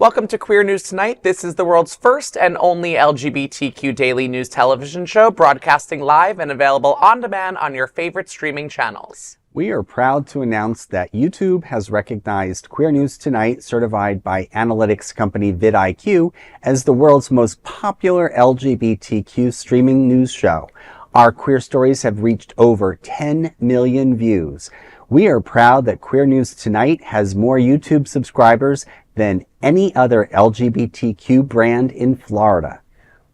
Welcome to Queer News Tonight. This is the world's first and only LGBTQ daily news television show, broadcasting live and available on demand on your favorite streaming channels. We are proud to announce that YouTube has recognized Queer News Tonight, certified by analytics company vidIQ, as the world's most popular LGBTQ streaming news show. Our queer stories have reached over 10 million views. We are proud that Queer News Tonight has more YouTube subscribers than any other LGBTQ brand in Florida.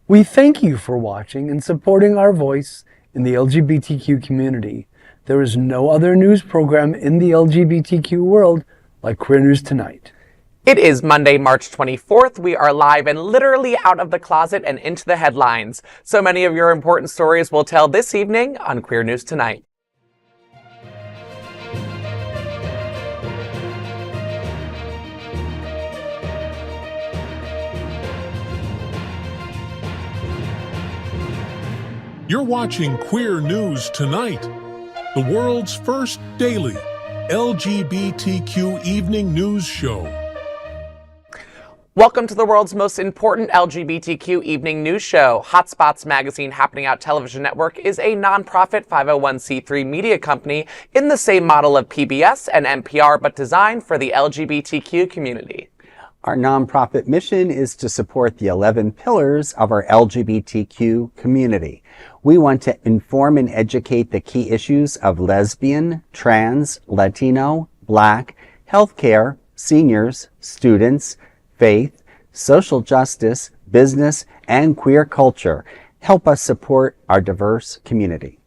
We thank you for watching and supporting our voice in the LGBTQ community. There is no other news program in the LGBTQ world like Queer News Tonight. It is Monday, March 24th. We are live and literally out of the closet and into the headlines. So many of your important stories we'll tell this evening on Queer News Tonight. You're watching Queer News Tonight, the world's first daily LGBTQ evening news show. Welcome to the world's most important LGBTQ evening news show. Hotspots Magazine Happening Out Television Network is a nonprofit 501c3 media company in the same model of PBS and NPR, but designed for the LGBTQ community. Our nonprofit mission is to support the 11 pillars of our LGBTQ community. We want to inform and educate the key issues of lesbian, trans, Latino, Black, healthcare, seniors, students, faith, social justice, business, and queer culture. Help us support our diverse community.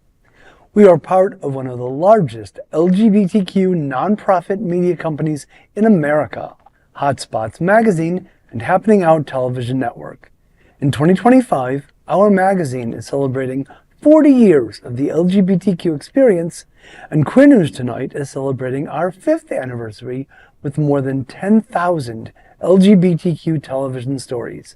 We are part of one of the largest LGBTQ nonprofit media companies in America, Hotspots Magazine and Happening Out Television Network. In 2025, our magazine is celebrating 40 years of the LGBTQ experience, and Queer News Tonight is celebrating our 5th anniversary with more than 10,000 LGBTQ television stories.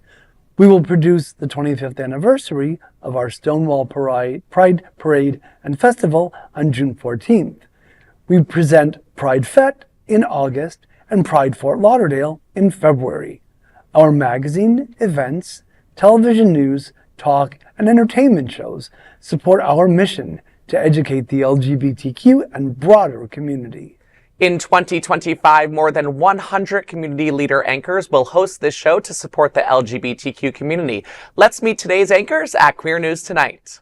We will produce the 25th anniversary of our Stonewall Pride Parade and Festival on June 14th. We present Pride Fete in August and Pride Fort Lauderdale in February. Our magazine, events, television news, talk, and entertainment shows support our mission to educate the LGBTQ and broader community. In 2025, more than 100 community leader anchors will host this show to support the LGBTQ community. Let's meet today's anchors at Queer News Tonight.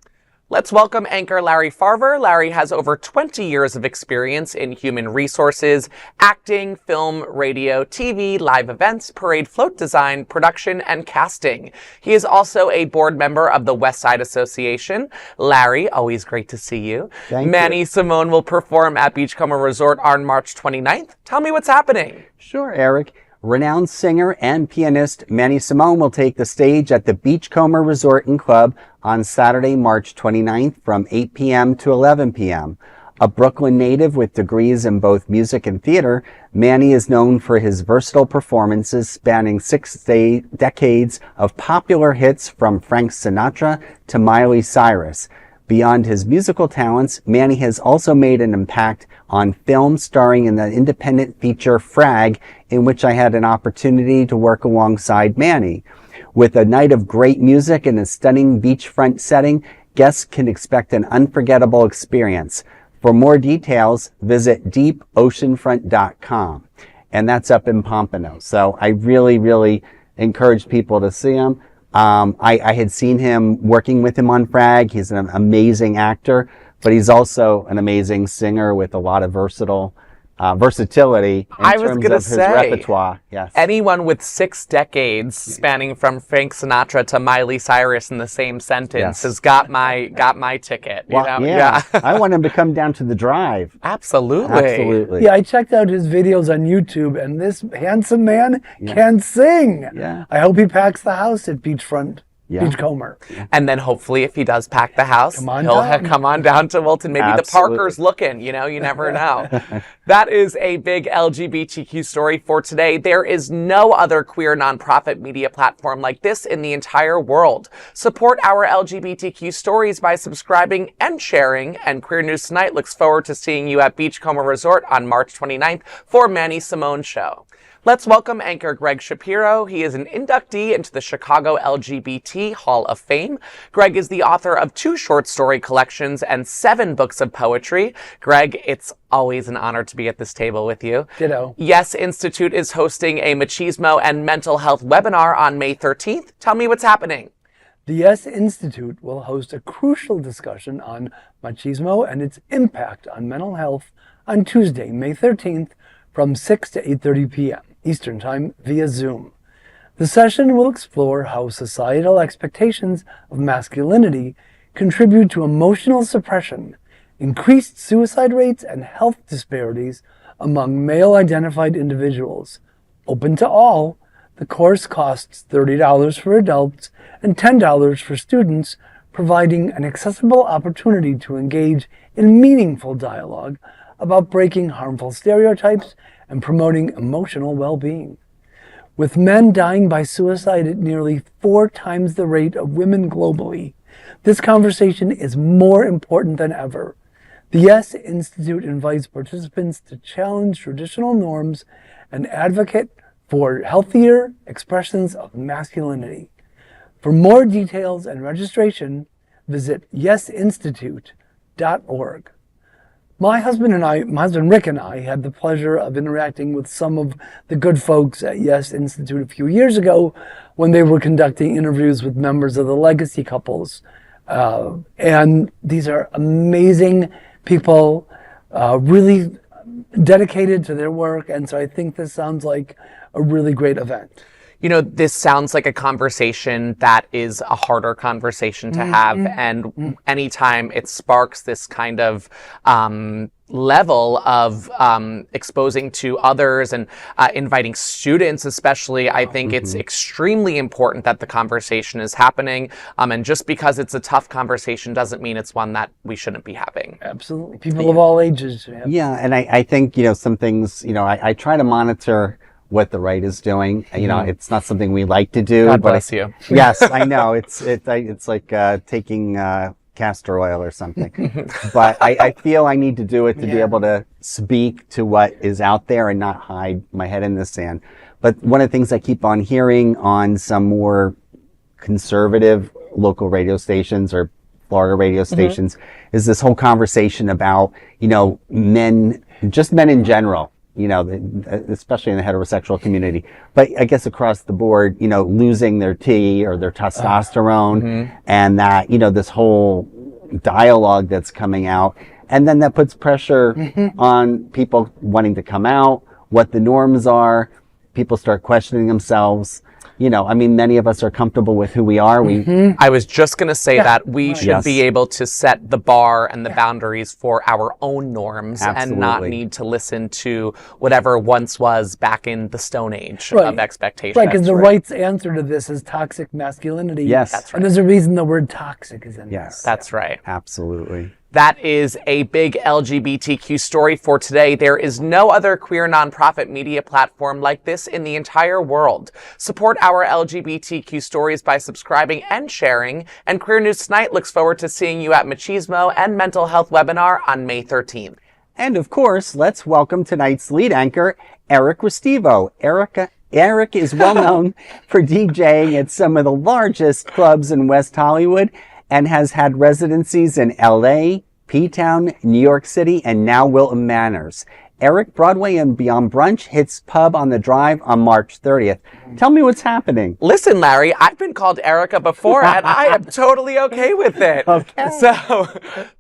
Let's welcome anchor Larry Farver. Larry has over 20 years of experience in human resources, acting, film, radio, TV, live events, parade float design, production, and casting. He is also a board member of the West Side Association. Larry, always great to see you. Thank Manny you. Simone will perform at Beachcomber Resort on March 29th. Tell me what's happening. Sure, Eric. Renowned singer and pianist Manny Simone will take the stage at the Beachcomber Resort and Club on Saturday, March 29th from 8 p.m. to 11 p.m. A Brooklyn native with degrees in both music and theater, Manny is known for his versatile performances spanning 6 decades of popular hits from Frank Sinatra to Miley Cyrus. Beyond his musical talents, Manny has also made an impact on film, starring in the independent feature Frag, in which I had an opportunity to work alongside Manny. With a night of great music and a stunning beachfront setting, guests can expect an unforgettable experience. For more details, visit deepoceanfront.com. And that's up in Pompano. So I really encourage people to see him. I had seen him working with him on Frag. He's an amazing actor, but he's also an amazing singer with a lot of versatility in terms of his repertoire. Yes. Anyone with 6 decades spanning from Frank Sinatra to Miley Cyrus in the same sentence has got my ticket. You know? Yeah. I want him to come down to the Drive. Absolutely. Yeah, I checked out his videos on YouTube, and this handsome man can sing. Yeah. I hope he packs the house at Beachcomber. And then hopefully if he does pack the house, he'll come on down to Wilton. Maybe the Parker's looking, you never know. That is a big LGBTQ story for today. There is no other queer nonprofit media platform like this in the entire world. Support our LGBTQ stories by subscribing and sharing. And Queer News Tonight looks forward to seeing you at Beachcomber Resort on March 29th for Manny Simone's show. Let's welcome anchor Gregg Shapiro. He is an inductee into the Chicago LGBT Hall of Fame. Gregg is the author of 2 short story collections and 7 books of poetry. Gregg, it's always an honor to be at this table with you. Ditto. Yes Institute is hosting a Machismo and mental health webinar on May 13th. Tell me what's happening. The Yes Institute will host a crucial discussion on machismo and its impact on mental health on Tuesday, May 13th from 6 to 8:30 p.m. Eastern Time via Zoom. The session will explore how societal expectations of masculinity contribute to emotional suppression, increased suicide rates, and health disparities among male-identified individuals. Open to all, the course costs $30 for adults and $10 for students, providing an accessible opportunity to engage in meaningful dialogue about breaking harmful stereotypes and promoting emotional well-being. With men dying by suicide at nearly 4 times the rate of women globally, this conversation is more important than ever. The Yes Institute invites participants to challenge traditional norms and advocate for healthier expressions of masculinity. For more details and registration, visit yesinstitute.org. My husband Rick and I had the pleasure of interacting with some of the good folks at Yes Institute a few years ago when they were conducting interviews with members of the legacy couples. And these are amazing people, really dedicated to their work. And so I think this sounds like a really great event. You know, this sounds like a conversation that is a harder conversation to have. And anytime it sparks this kind of level of exposing to others and inviting students especially, I think it's extremely important that the conversation is happening. And just because it's a tough conversation doesn't mean it's one that we shouldn't be having. Absolutely. People of all ages. Yeah, and I think, some things, I try to monitor what the right is doing. It's not something we like to do. God bless you. Yes, I know. It's like taking castor oil or something. But I feel I need to do it to be able to speak to what is out there and not hide my head in the sand. But one of the things I keep on hearing on some more conservative local radio stations or Florida radio stations is this whole conversation about, men in general. Especially in the heterosexual community, but I guess across the board, losing their T or their testosterone, and that, this whole dialogue that's coming out. And then that puts pressure on people wanting to come out, what the norms are. People start questioning themselves. Many of us are comfortable with who we are. I was just going to say that we should be able to set the bar and the boundaries for our own norms and not need to listen to whatever once was back in the Stone Age of expectations. Right, because the right's answer to this is toxic masculinity. Yes. That's right. And there's a reason the word toxic is in there. Yes. That's right. Absolutely. That is a big LGBTQ story for today. There is no other queer nonprofit media platform like this in the entire world. Support our LGBTQ stories by subscribing and sharing. And Queer News Tonight looks forward to seeing you at Machismo and Mental Health webinar on May 13th. And of course, let's welcome tonight's lead anchor, Eric Restivo. Eric is well known for DJing at some of the largest clubs in West Hollywood, and has had residencies in LA, P-Town, New York City, and now Wilton Manors. Eric, Broadway and Beyond Brunch hits Pub on the Drive on March 30th. Tell me what's happening. Listen, Larry, I've been called Erica before, and I am totally okay with it. Okay. So,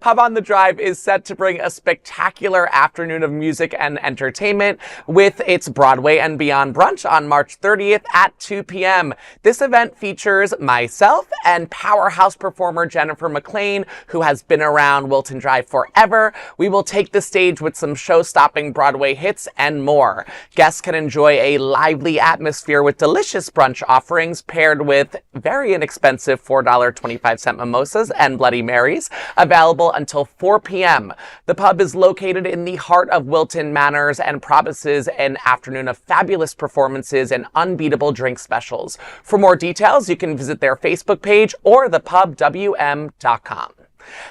Pub on the Drive is set to bring a spectacular afternoon of music and entertainment with its Broadway and Beyond Brunch on March 30th at 2 p.m. This event features myself and powerhouse performer Jennifer McLean, who has been around Wilton Drive forever. We will take the stage with some show-stopping Broadway hits and more. Guests can enjoy a lively atmosphere with delicious brunch offerings paired with very inexpensive $4.25 mimosas and Bloody Marys, available until 4 p.m. The pub is located in the heart of Wilton Manors and promises an afternoon of fabulous performances and unbeatable drink specials. For more details, you can visit their Facebook page or thepubwm.com.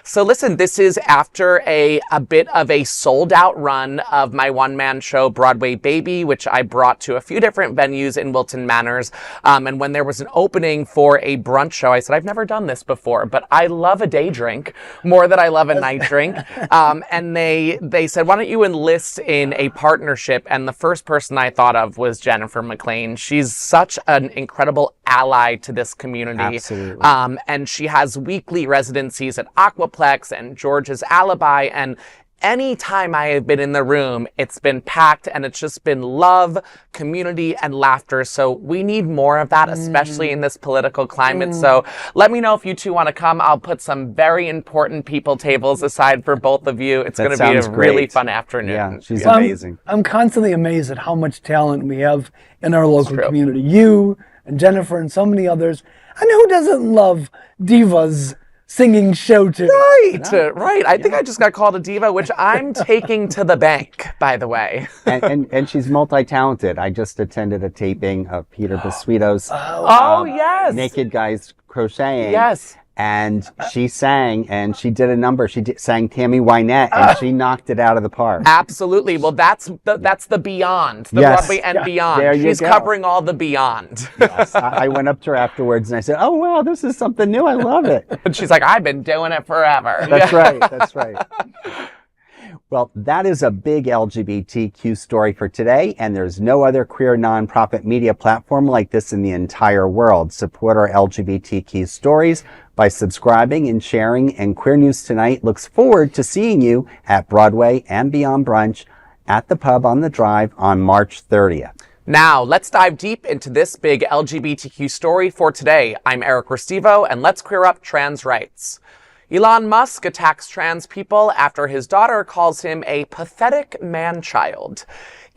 So listen, this is after a bit of a sold-out run of my one-man show, Broadway Baby, which I brought to a few different venues in Wilton Manors. And when there was an opening for a brunch show, I said, I've never done this before, but I love a day drink more than I love a night drink. And they said, why don't you enlist in a partnership? And the first person I thought of was Jennifer McLean. She's such an incredible ally to this community. Absolutely. And she has weekly residencies at Aquaplex and George's Alibi, and any time I have been in the room, it's been packed, and it's just been love, community, and laughter. So we need more of that, especially in this political climate. So let me know if you two want to come. I'll put some very important people tables aside for both of you. It's going to be a really fun afternoon. Yeah, she's amazing. I'm constantly amazed at how much talent we have in our local community. You and Jennifer and so many others. And who doesn't love divas singing show too? Right. I think I just got called a diva, which I'm taking to the bank, by the way. and she's multi-talented. I just attended a taping of Peter Basuito's yes. Naked Guys Crocheting. Yes. And she sang, and she did a number. She sang Tammy Wynette, and she knocked it out of the park. Absolutely. Well, that's the beyond, the Yes. Broadway and beyond. There you She's go. covering all the beyond. Yes. I went up to her afterwards, and I said, oh, wow, this is something new. I love it. And she's like, I've been doing it forever. That's right. That's right. Well, that is a big LGBTQ story for today, and there's no other queer nonprofit media platform like this in the entire world. Support our LGBTQ stories by subscribing and sharing, and Queer News Tonight looks forward to seeing you at Broadway and Beyond Brunch at the Pub on the Drive on March 30th. Now, let's dive deep into this big LGBTQ story for today. I'm Eric Restivo, and let's queer up trans rights. Elon Musk attacks trans people after his daughter calls him a pathetic man-child.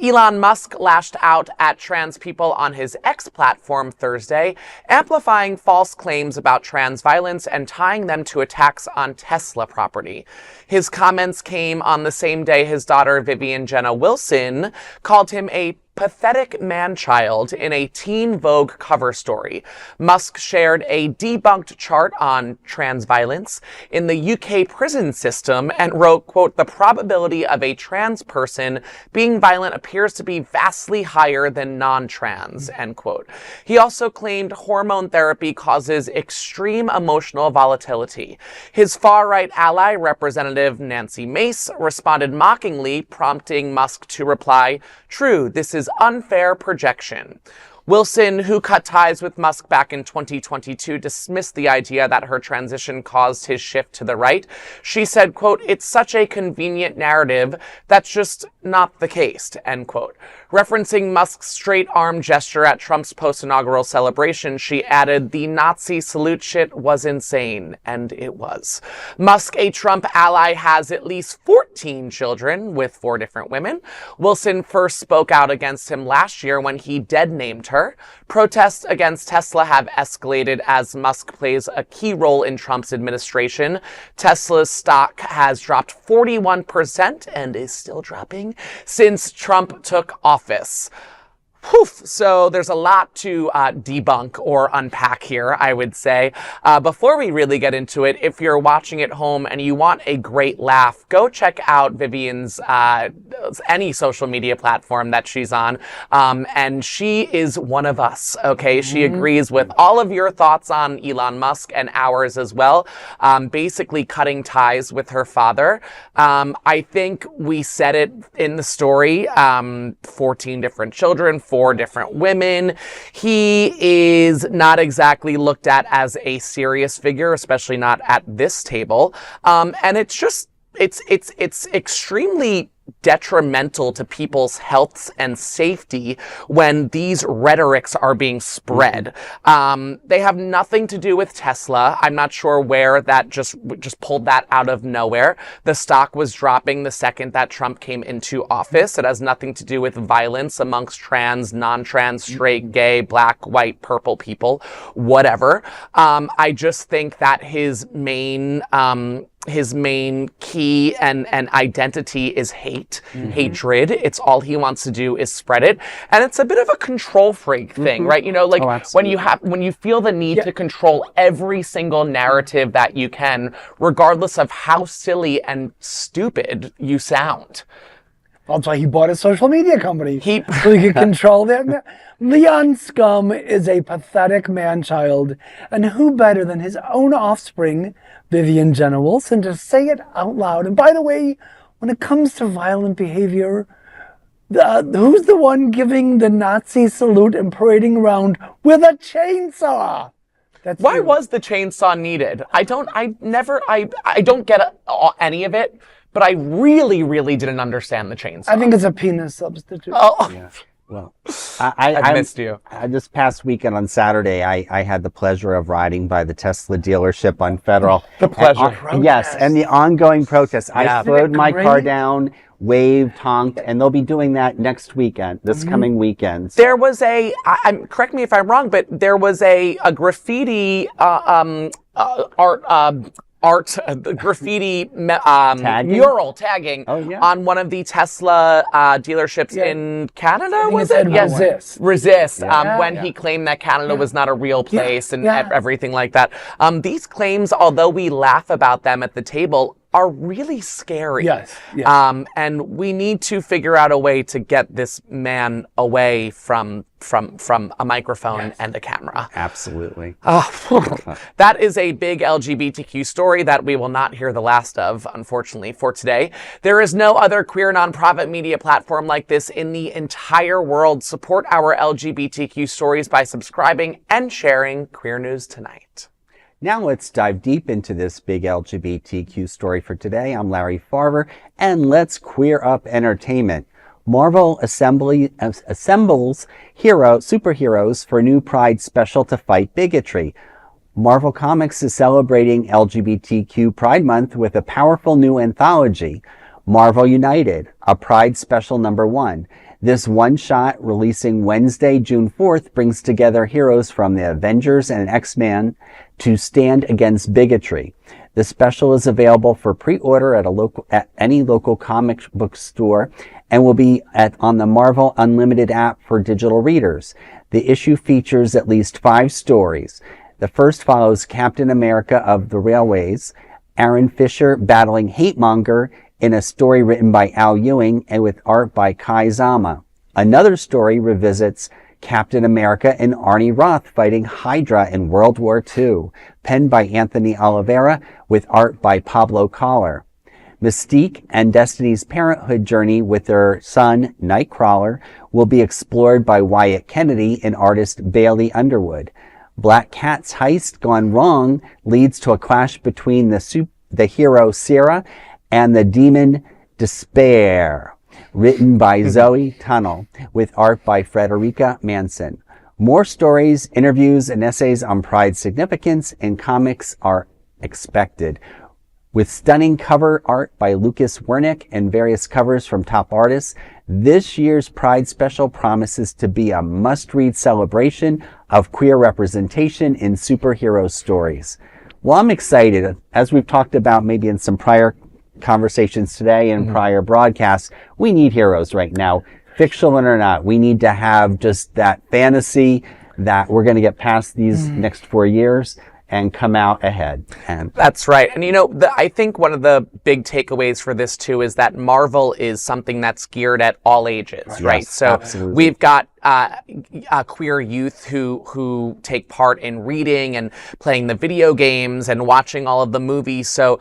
Elon Musk lashed out at trans people on his X platform Thursday, amplifying false claims about trans violence and tying them to attacks on Tesla property. His comments came on the same day his daughter Vivian Jenna Wilson called him a pathetic man-child in a Teen Vogue cover story. Musk shared a debunked chart on trans violence in the UK prison system and wrote, quote, the probability of a trans person being violent appears to be vastly higher than non-trans, end quote. He also claimed hormone therapy causes extreme emotional volatility. His far-right ally, Representative Nancy Mace, responded mockingly, prompting Musk to reply, true, this is unfair projection. Wilson, who cut ties with Musk back in 2022, dismissed the idea that her transition caused his shift to the right. She said, quote, it's such a convenient narrative that's just not the case, end quote. Referencing Musk's straight arm gesture at Trump's post-inaugural celebration, she added, the Nazi salute shit was insane, and it was. Musk, a Trump ally, has at least 14 children with 4 different women. Wilson first spoke out against him last year when he dead-named her. Protests against Tesla have escalated as Musk plays a key role in Trump's administration. Tesla's stock has dropped 41% and is still dropping since Trump took office. So there's a lot to debunk or unpack here, I would say. Before we really get into it, if you're watching at home and you want a great laugh, go check out Vivian's any social media platform that she's on. And she is one of us, okay? She agrees with all of your thoughts on Elon Musk and ours as well, basically cutting ties with her father. I think we said it in the story, 14 different children, 4 different women. He is not exactly looked at as a serious figure, especially not at this table. And it's just, it's extremely detrimental to people's health and safety when these rhetorics are being spread. They have nothing to do with Tesla. I'm not sure where that just pulled that out of nowhere. The stock was dropping the second that Trump came into office. It has nothing to do with violence amongst trans, non-trans, straight, gay, black, white, purple people, whatever. I just think that his main main key and identity is hate, hatred. It's all he wants to do is spread it. And it's a bit of a control freak thing, right? You know, like when you feel the need to control every single narrative that you can, regardless of how silly and stupid you sound. That's why he bought a social media company. So he could control that. Leon Scum is a pathetic man-child, and who better than his own offspring, Vivian Jenna Wilson, to say it out loud. And by the way, when it comes to violent behavior, who's the one giving the Nazi salute and parading around with a chainsaw? Why was the chainsaw needed? I don't get any of it, but I really, really didn't understand the chainsaw. I think it's a penis substitute. Oh. Yeah. Well, I missed you. This past weekend on Saturday, I had the pleasure of riding by the Tesla dealership on Federal. The pleasure. Yes, and the ongoing protests. I slowed my car down, waved, honked, and they'll be doing that next weekend, this coming weekend. So. There was correct me if I'm wrong, but there was a graffiti graffiti mural tagging on one of the Tesla dealerships in Canada, was it? Yes. Resist. When he claimed that Canada was not a real place and everything like that. These claims, although we laugh about them at the table, are really scary. Yes. And we need to figure out a way to get this man away from a microphone and a camera. Absolutely. That is a big LGBTQ story that we will not hear the last of, unfortunately, for today. There is no other queer nonprofit media platform like this in the entire world. Support our LGBTQ stories by subscribing and sharing Queer News Tonight. Now let's dive deep into this big LGBTQ story for today. I'm Larry Farver, and let's queer up entertainment. Marvel assembles superheroes for a new Pride special to fight bigotry. Marvel Comics is celebrating LGBTQ Pride Month with a powerful new anthology, Marvel United, a Pride special #1. This one-shot, releasing Wednesday, June 4th, brings together heroes from the Avengers and X-Men to stand against bigotry. The special is available for pre-order at any local comic book store and will be on the Marvel Unlimited app for digital readers. The issue features at least 5 stories. The first follows Captain America of the Railways, Aaron Fisher battling Hatemonger in a story written by Al Ewing and with art by Kai Zama. Another story revisits Captain America and Arnie Roth fighting Hydra in World War II, penned by Anthony Oliveira with art by Pablo Collar. Mystique and Destiny's parenthood journey with their son, Nightcrawler, will be explored by Wyatt Kennedy and artist Bailey Underwood. Black Cat's heist gone wrong leads to a clash between the hero Sierra and the demon Despair, written by Zoe Tunnell, with art by Frederica Manson. More stories, interviews, and essays on Pride's significance and comics are expected. With stunning cover art by Lucas Wernick and various covers from top artists, this year's Pride special promises to be a must-read celebration of queer representation in superhero stories. Well, I'm excited. As we've talked about maybe in some prior conversations today and prior broadcasts, we need heroes right now, fictional or not. We need to have just that fantasy that we're going to get past these next 4 years and come out ahead. And that's right. And you know, I think one of the big takeaways for this too is that Marvel is something that's geared at all ages, right? Yes, so absolutely. We've got queer youth who take part in reading and playing the video games and watching all of the movies. So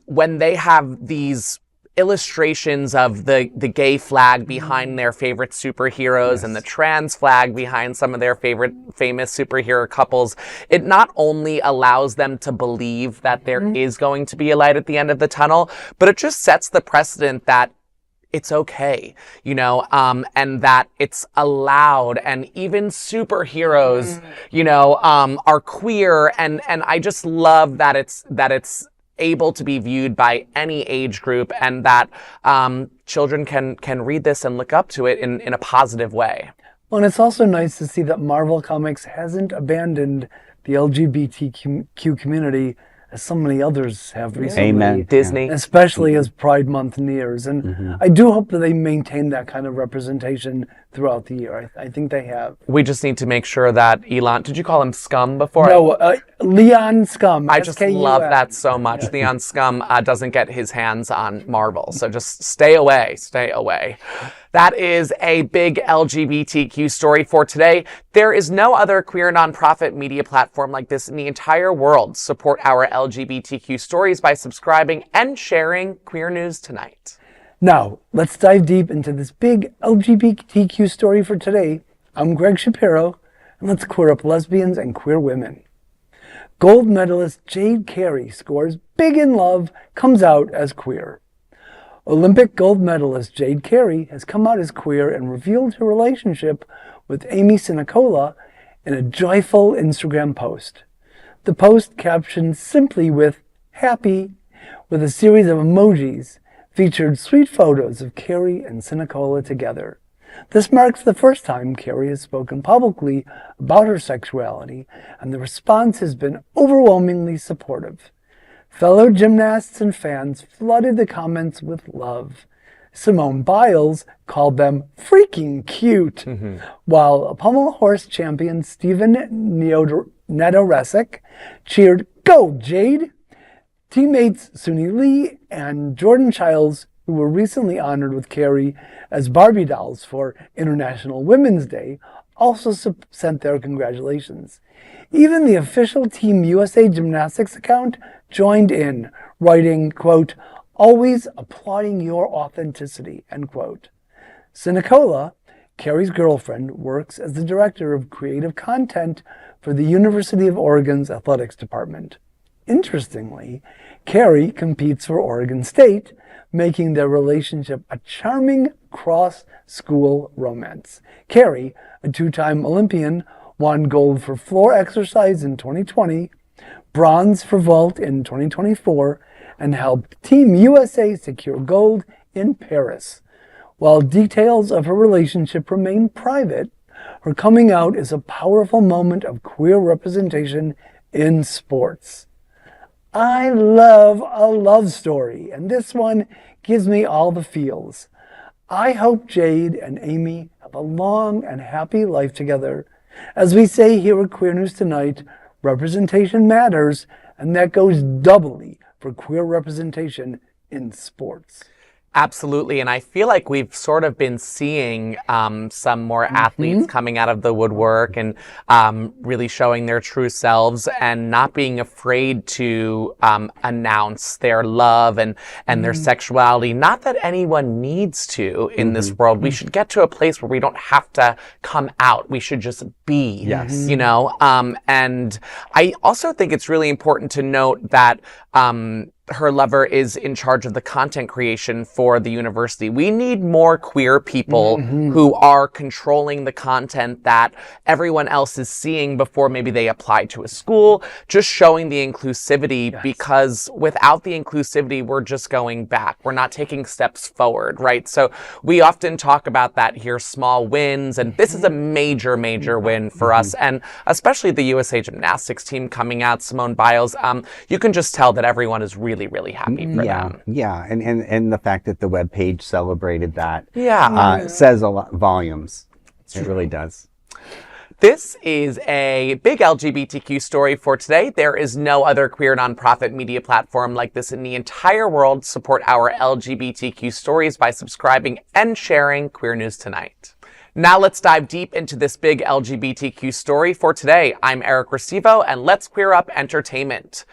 when they have these illustrations of the gay flag behind their favorite superheroes and the trans flag behind some of their favorite famous superhero couples, it not only allows them to believe that there is going to be a light at the end of the tunnel, but it just sets the precedent that it's okay, you know, and that it's allowed, and even superheroes, you know, are queer, and I just love that it's able to be viewed by any age group, and that children can read this and look up to it in a positive way. Well, and it's also nice to see that Marvel Comics hasn't abandoned the LGBTQ community as so many others have recently. Amen. Disney. Especially as Pride Month nears. And I do hope that they maintain that kind of representation throughout the year. I think they have. We just need to make sure that Elon, did you call him Scum before? No, Leon Scum. I just love that so much. Yeah. Leon Scum doesn't get his hands on Marvel, so just stay away, stay away. That is a big LGBTQ story for today. There is no other queer nonprofit media platform like this in the entire world. Support our LGBTQ stories by subscribing and sharing Queer News Tonight. Now, let's dive deep into this big LGBTQ story for today. I'm Gregg Shapiro, and let's queer up lesbians and queer women. Gold medalist Jade Carey scores big in love, comes out as queer. Olympic gold medalist Jade Carey has come out as queer and revealed her relationship with Amy Sinicola in a joyful Instagram post. The post captioned simply with "happy" with a series of emojis featured sweet photos of Carey and Sinicola together. This marks the first time Carey has spoken publicly about her sexuality, and the response has been overwhelmingly supportive. Fellow gymnasts and fans flooded the comments with love. Simone Biles called them freaking cute, while pommel horse champion Stephen Nedoresik cheered, "Go, Jade!" Teammates Suni Lee and Jordan Childs, who were recently honored with Carey as Barbie dolls for International Women's Day, also sent their congratulations. Even the official Team USA Gymnastics account joined in, writing, quote, "always applauding your authenticity," end quote. Sinicola, Carey's girlfriend, works as the director of creative content for the University of Oregon's athletics department. Interestingly, Carey competes for Oregon State, making their relationship a charming cross-school romance. Carey, a two-time Olympian, won gold for floor exercise in 2020, bronze for vault in 2024, and helped Team USA secure gold in Paris. While details of her relationship remain private, her coming out is a powerful moment of queer representation in sports. I love a love story, and this one gives me all the feels. I hope Jade and Amy have a long and happy life together. As we say here at Queer News Tonight, representation matters, and that goes doubly for queer representation in sports. Absolutely, and I feel like we've sort of been seeing some more athletes coming out of the woodwork and really showing their true selves and not being afraid to announce their love and their sexuality. Not that anyone needs to in this world. We should get to a place where we don't have to come out. We should just be, you know? And I also think it's really important to note that her lover is in charge of the content creation for the university. We need more queer people who are controlling the content that everyone else is seeing before maybe they apply to a school, just showing the inclusivity, because without the inclusivity, we're just going back. We're not taking steps forward, right? So we often talk about that here, small wins, and this is a major, major win for us, and especially the USA Gymnastics team coming out, Simone Biles. You can just tell that everyone is really happy for them. Yeah, and the fact that the webpage celebrated that says a lot, volumes. It really does. This is a big LGBTQ story for today. There is no other queer nonprofit media platform like this in the entire world. Support our LGBTQ stories by subscribing and sharing Queer News Tonight. Now let's dive deep into this big LGBTQ story for today. I'm Eric Restivo, and let's queer up entertainment.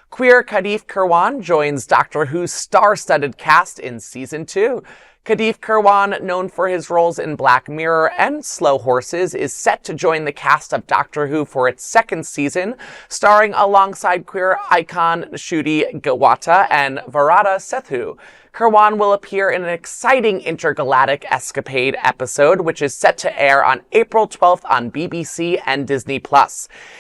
Queer Kadiff Kirwan joins Doctor Who's star-studded cast in Season 2. Kadiff Kirwan, known for his roles in Black Mirror and Slow Horses, is set to join the cast of Doctor Who for its second season, starring alongside queer icon Ncuti Gatwa and Varada Sethu. Kirwan will appear in an exciting intergalactic escapade episode, which is set to air on April 12th on BBC and Disney+.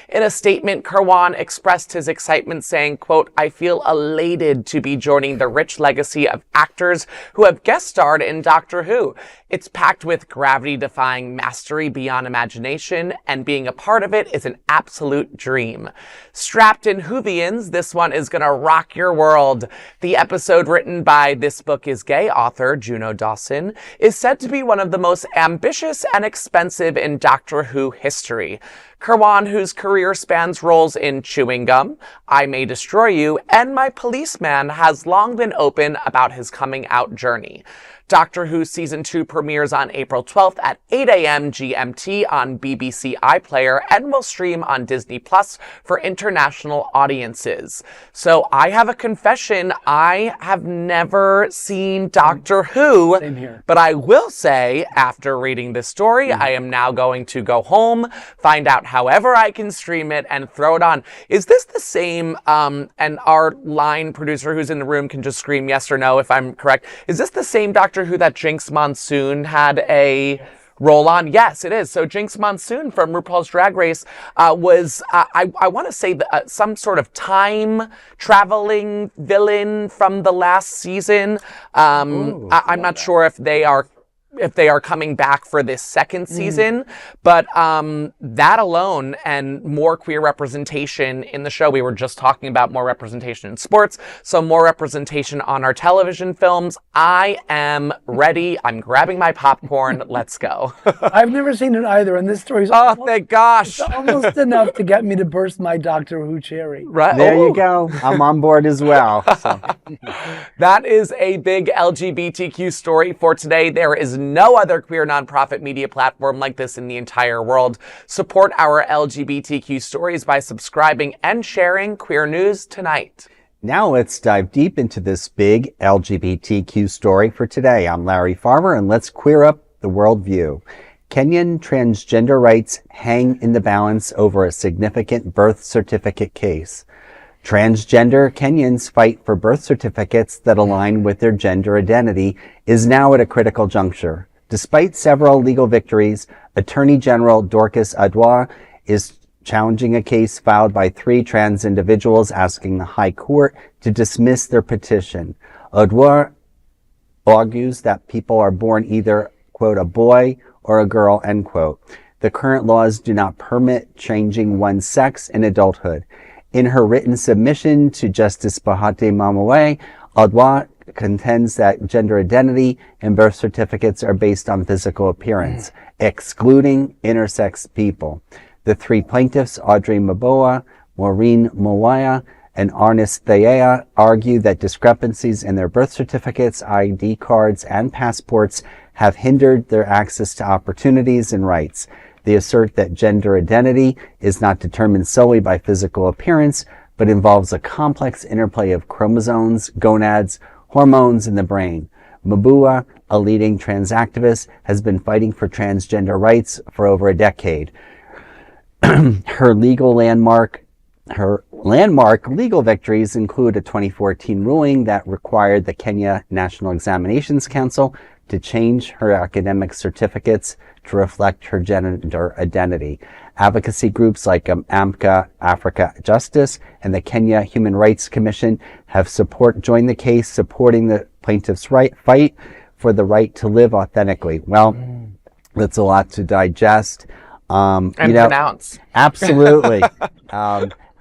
In a statement, Kirwan expressed his excitement saying, quote, "I feel elated to be joining the rich legacy of actors who have guest starred starred in Doctor Who. It's packed with gravity-defying mastery beyond imagination, and being a part of it is an absolute dream. Strapped in Whovians, this one is gonna rock your world. The episode, written by This Book Is Gay author Juno Dawson, is said to be one of the most ambitious and expensive in Doctor Who history. Kirwan, whose career spans roles in Chewing Gum, I May Destroy You, and My Policeman, has long been open about his coming out journey. Doctor Who Season 2 premieres on April 12th at 8 a.m. GMT on BBC iPlayer and will stream on Disney Plus for international audiences. So I have a confession. I have never seen Doctor Who. Same here. But I will say, after reading this story, I am now going to go home, find out however I can stream it, and throw it on. Is this the same, and our line producer who's in the room can just scream yes or no if I'm correct, is this the same Doctor Who that Jinx Monsoon had a role on? Yes, it is. So Jinx Monsoon from RuPaul's Drag Race was, I want to say, some sort of time-traveling villain from the last season. I'm not sure if they are coming back for this second season, but that alone and more queer representation in the show. We were just talking about more representation in sports, so more representation on our television films. I am ready. I'm grabbing my popcorn. Let's go. I've never seen it either, and this story's Thank gosh. almost enough to get me to burst my Doctor Who cherry. Right. There you go. I'm on board as well. So. That is a big LGBTQ story for today. There is no other queer nonprofit media platform like this in the entire world. Support our LGBTQ stories by subscribing and sharing Queer News Tonight. Now let's dive deep into this big LGBTQ story for today. I'm Larry Farver, and let's queer up the worldview. Kenyan transgender rights hang in the balance over a significant birth certificate case. Transgender Kenyans' fight for birth certificates that align with their gender identity is now at a critical juncture. Despite several legal victories, Attorney General Dorcas Adwoa is challenging a case filed by 3 trans individuals asking the High Court to dismiss their petition. Adwoa argues that people are born either, quote, a boy or a girl, end quote. The current laws do not permit changing one's sex in adulthood. In her written submission to Justice Bahati Mamawe, Adwoa contends that gender identity and birth certificates are based on physical appearance, excluding intersex people. The 3 plaintiffs, Audrey Maboa, Maureen Mawaya, and Arnis Thea, argue that discrepancies in their birth certificates, ID cards, and passports have hindered their access to opportunities and rights. They assert that gender identity is not determined solely by physical appearance, but involves a complex interplay of chromosomes, gonads, hormones in the brain. Mabua, a leading trans activist, has been fighting for transgender rights for over a decade. Her landmark legal victories include a 2014 ruling that required the Kenya National Examinations Council to change her academic certificates to reflect her gender identity. Advocacy groups like AMCA Africa Justice and the Kenya Human Rights Commission have joined the case, supporting the plaintiff's fight for the right to live authentically. Well, that's a lot to digest. And pronounce. Absolutely.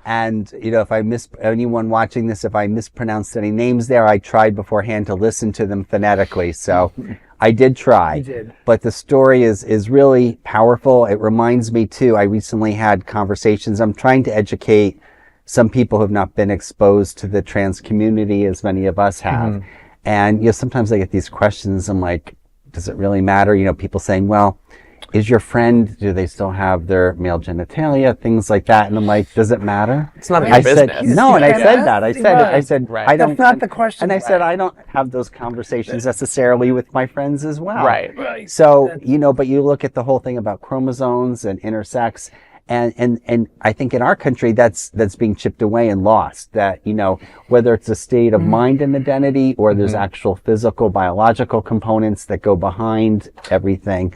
And, if anyone watching this, if I mispronounced any names there, I tried beforehand to listen to them phonetically. So I did try. You did. But the story is really powerful. It reminds me, too, I recently had conversations. I'm trying to educate some people who have not been exposed to the trans community as many of us have. And, sometimes I get these questions. I'm like, does it really matter? People saying, well, is your friend, do they still have their male genitalia, things like that? And I'm like, does it matter? It's none of your business. And I said that. I said, right. I don't. That's not the question. And I said, I don't have those conversations necessarily with my friends as well. Right. So, but you look at the whole thing about chromosomes and intersex, and I think in our country that's being chipped away and lost. That, whether it's a state of mind and identity or there's actual physical, biological components that go behind everything.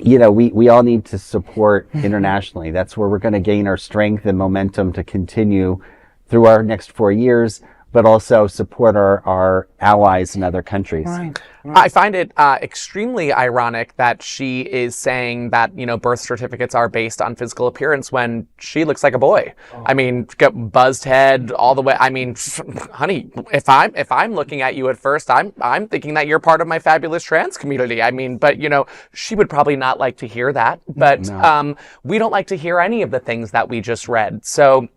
We all need to support internationally. That's where we're going to gain our strength and momentum to continue through our next 4 years. but also support our allies in other countries. Right. I find it extremely ironic that she is saying that, birth certificates are based on physical appearance when she looks like a boy. I mean, got buzzed head all the way. I mean, honey, if I'm looking at you at first, I'm thinking that you're part of my fabulous trans community. I mean, but she would probably not like to hear that. But No. we don't like to hear any of the things that we just read. So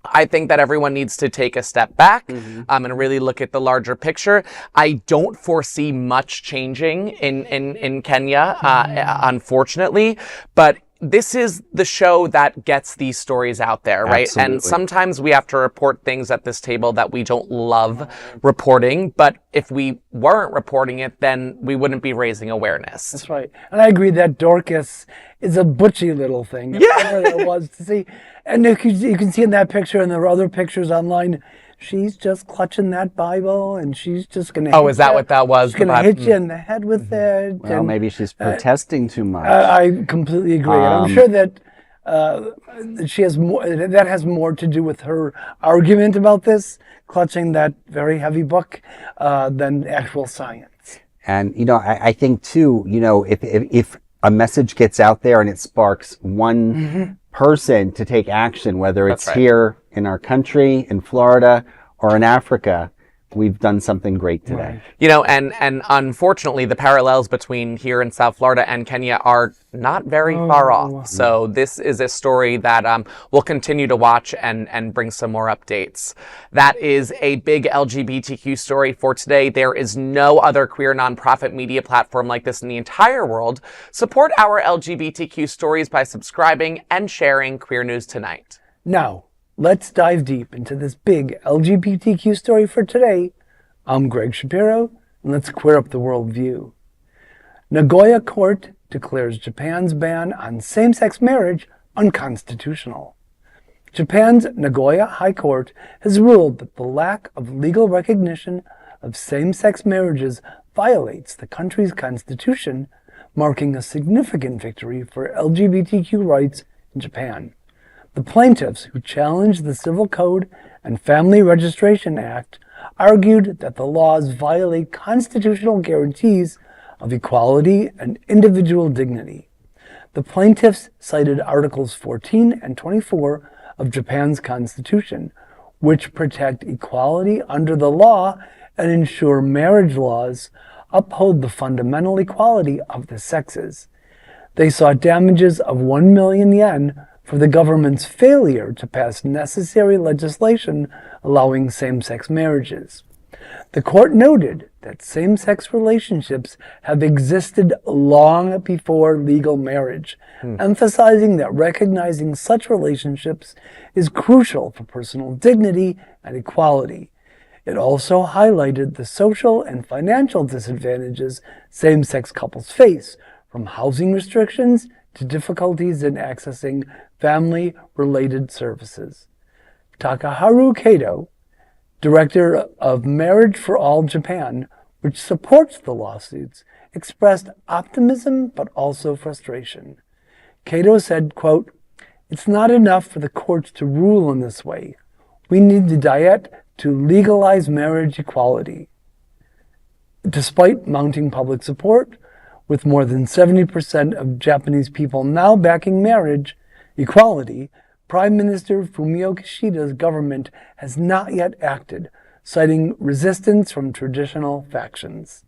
I think that everyone needs to take a step back and really look at the larger picture. I don't foresee much changing in Kenya, unfortunately, but this is the show that gets these stories out there, right? Absolutely. And sometimes we have to report things at this table that we don't love reporting, but if we weren't reporting it, then we wouldn't be raising awareness. That's right. And I agree that Dorcas is a butchy little thing. Yeah. It was to see. And you can see in that picture, and there are other pictures online, she's just clutching that Bible, and she's just going to is that what that was? She's going to hit you in the head with it. Well, and maybe she's protesting too much. I completely agree. And I'm sure that she has more. That has more to do with her argument about this, clutching that very heavy book, than actual science. And, I think too, if a message gets out there and it sparks one person to take action, whether it's That's right. here in our country, in Florida, or in Africa, we've done something great today. And unfortunately, the parallels between here in South Florida and Kenya are not very far off. So this is a story that we'll continue to watch and bring some more updates. That is a big LGBTQ story for today. There is no other queer nonprofit media platform like this in the entire world. Support our LGBTQ stories by subscribing and sharing Queer News Tonight. Now, let's dive deep into this big LGBTQ story for today. I'm Gregg Shapiro, and let's queer up the worldview. Nagoya Court declares Japan's ban on same-sex marriage unconstitutional. Japan's Nagoya High Court has ruled that the lack of legal recognition of same-sex marriages violates the country's constitution, marking a significant victory for LGBTQ rights in Japan. The plaintiffs, who challenged the Civil Code and Family Registration Act, argued that the laws violate constitutional guarantees of equality and individual dignity. The plaintiffs cited Articles 14 and 24 of Japan's Constitution, which protect equality under the law and ensure marriage laws uphold the fundamental equality of the sexes. They sought damages of 1 million yen for the government's failure to pass necessary legislation allowing same-sex marriages. The court noted that same-sex relationships have existed long before legal marriage, emphasizing that recognizing such relationships is crucial for personal dignity and equality. It also highlighted the social and financial disadvantages same-sex couples face, from housing restrictions to difficulties in accessing family-related services. Takaharu Kato, director of Marriage for All Japan, which supports the lawsuits, expressed optimism but also frustration. Kato said, quote, "It's not enough for the courts to rule in this way. We need the Diet to legalize marriage equality." Despite mounting public support, with more than 70% of Japanese people now backing marriage equality, Prime Minister Fumio Kishida's government has not yet acted, citing resistance from traditional factions.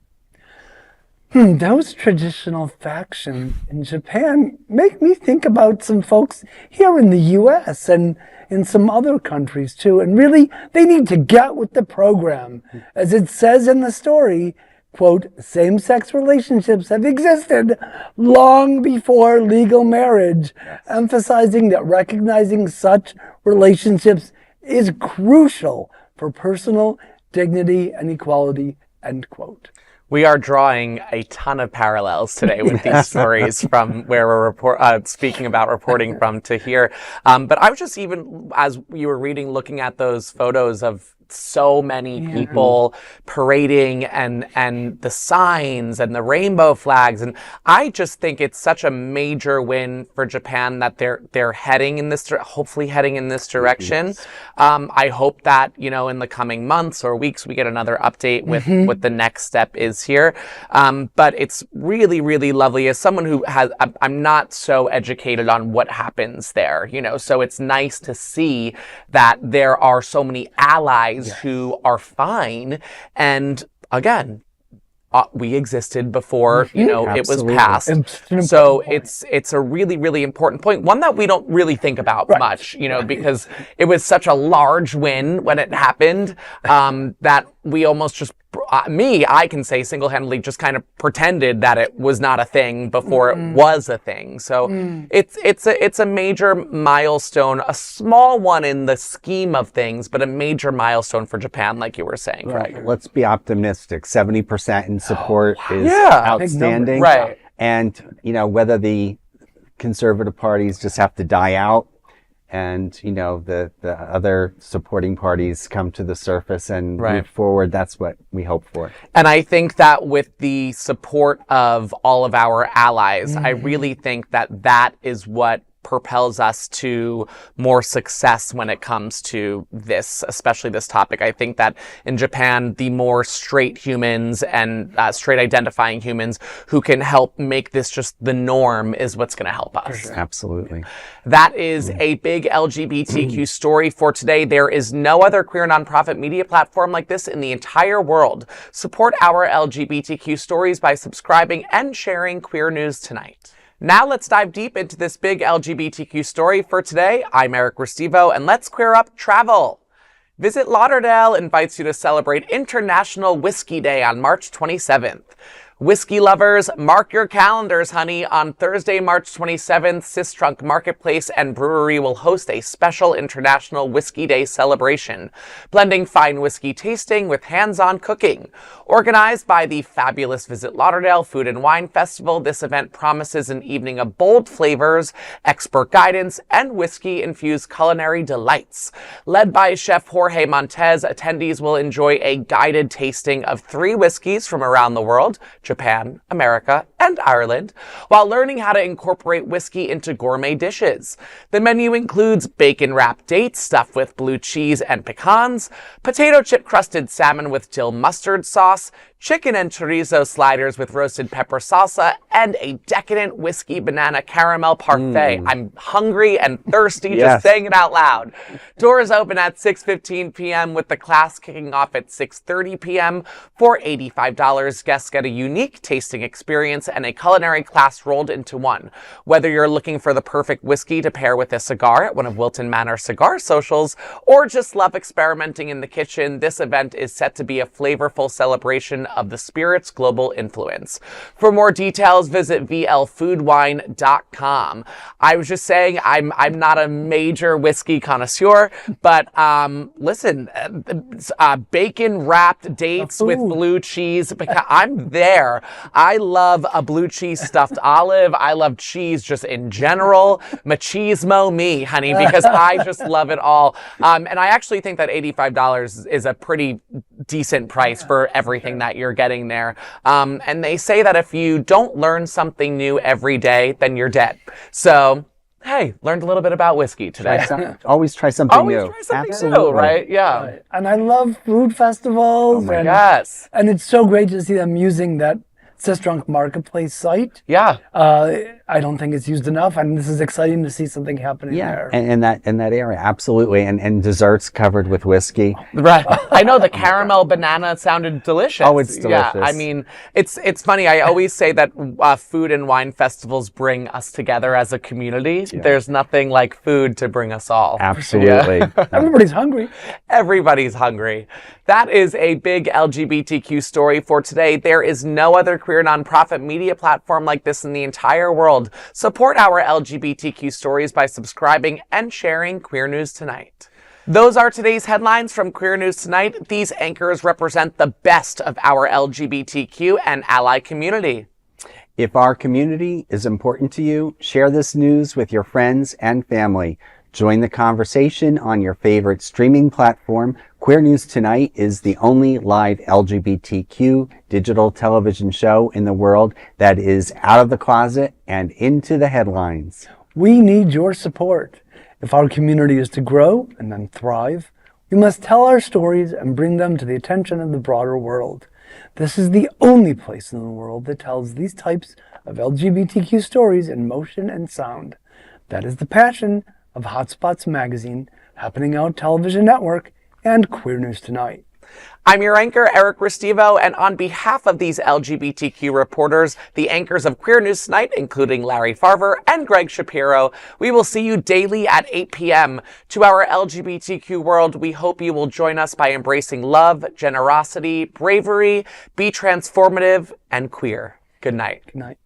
Those traditional factions in Japan make me think about some folks here in the U.S. and in some other countries too. And really, they need to get with the program. As it says in the story, quote, "Same-sex relationships have existed long before legal marriage," emphasizing that recognizing such relationships is crucial for personal dignity and equality, end quote. We are drawing a ton of parallels today with these stories from where we're speaking about reporting from to here. But I was just, even as you were reading, looking at those photos of so many people parading and the signs and the rainbow flags. And I just think it's such a major win for Japan that they're heading in this, hopefully heading in this direction. Yes. I hope that, in the coming months or weeks, we get another update with what the next step is here. But it's really, really lovely. As someone who I'm not so educated on what happens there, so it's nice to see that there are so many allies who are fine. And again, we existed before, it was passed. So it's a really, really important point. One that we don't really think about much, because it was such a large win when it happened, that we almost just, I can say single-handedly just kind of pretended that it was not a thing before it was a thing. So it's a major milestone, a small one in the scheme of things, but a major milestone for Japan, like you were saying, Gregg. Let's be optimistic. 70% in support is outstanding. Right. And, whether the conservative parties just have to die out and, the other supporting parties come to the surface and move forward, that's what we hope for. And I think that with the support of all of our allies, I really think that that is what propels us to more success when it comes to this, especially this topic. I think that in Japan, the more straight humans and straight identifying humans who can help make this just the norm is what's going to help us. Sure. Absolutely. That is a big LGBTQ story for today. There is no other queer nonprofit media platform like this in the entire world. Support our LGBTQ stories by subscribing and sharing Queer News Tonight. Now let's dive deep into this big LGBTQ story for today. I'm Eric Restivo, and let's queer up travel. Visit Lauderdale invites you to celebrate International Whiskey Day on March 27th. Whiskey lovers, mark your calendars, honey. On Thursday, March 27th, Sistrunk Marketplace and Brewery will host a special International Whiskey Day celebration, blending fine whiskey tasting with hands-on cooking. Organized by the fabulous Visit Lauderdale Food and Wine Festival, this event promises an evening of bold flavors, expert guidance, and whiskey-infused culinary delights. Led by Chef Jorge Montez, attendees will enjoy a guided tasting of 3 whiskeys from around the world, Japan, America, and Ireland, while learning how to incorporate whiskey into gourmet dishes. The menu includes bacon-wrapped dates stuffed with blue cheese and pecans, potato chip-crusted salmon with dill mustard sauce, chicken and chorizo sliders with roasted pepper salsa, and a decadent whiskey banana caramel parfait. I'm hungry and thirsty just saying it out loud. Doors open at 6:15 p.m. with the class kicking off at 6:30 p.m. For $85, guests get a unique tasting experience and a culinary class rolled into one. Whether you're looking for the perfect whiskey to pair with a cigar at one of Wilton Manor cigar socials, or just love experimenting in the kitchen, this event is set to be a flavorful celebration of the spirit's global influence. For more details, visit vlfoodwine.com. I was just saying, I'm not a major whiskey connoisseur, but listen, bacon wrapped dates with blue cheese, because I'm there. I love a blue cheese stuffed olive. I love cheese just in general. Machismo me, honey, because I just love it all. And I actually think that $85 is a pretty decent price for everything that you're getting there. And they say that if you don't learn something new every day, then you're dead. So, hey, learned a little bit about whiskey today. Always try something new. Always try something new, right? Yeah. Right. And I love food festivals. Oh my yes. And it's so great to see them using that Sistrunk Marketplace site. Yeah. I don't think it's used enough, and this is exciting to see something happening there. And in that area, absolutely. And desserts covered with whiskey. Right. I know the caramel banana sounded delicious. Oh, it's delicious. Yeah. I mean, it's funny. I always say that food and wine festivals bring us together as a community. Yeah. There's nothing like food to bring us all. Absolutely. Yeah. Everybody's hungry. Everybody's hungry. That is a big LGBTQ story for today. There is no other queer nonprofit media platform like this in the entire world. Support our LGBTQ stories by subscribing and sharing Queer News Tonight. Those are today's headlines from Queer News Tonight. These anchors represent the best of our LGBTQ and ally community. If our community is important to you, share this news with your friends and family. Join the conversation on your favorite streaming platform. Queer News Tonight is the only live LGBTQ digital television show in the world that is out of the closet and into the headlines. We need your support. If our community is to grow and then thrive, we must tell our stories and bring them to the attention of the broader world. This is the only place in the world that tells these types of LGBTQ stories in motion and sound. That is the passion of Hotspots Magazine, Happening Out Television Network, and Queer News Tonight. I'm your anchor, Eric Restivo, and on behalf of these LGBTQ reporters, the anchors of Queer News Tonight, including Larry Farver and Gregg Shapiro, we will see you daily at 8 p.m. To our LGBTQ world, we hope you will join us by embracing love, generosity, bravery, be transformative, and queer. Good night. Good night.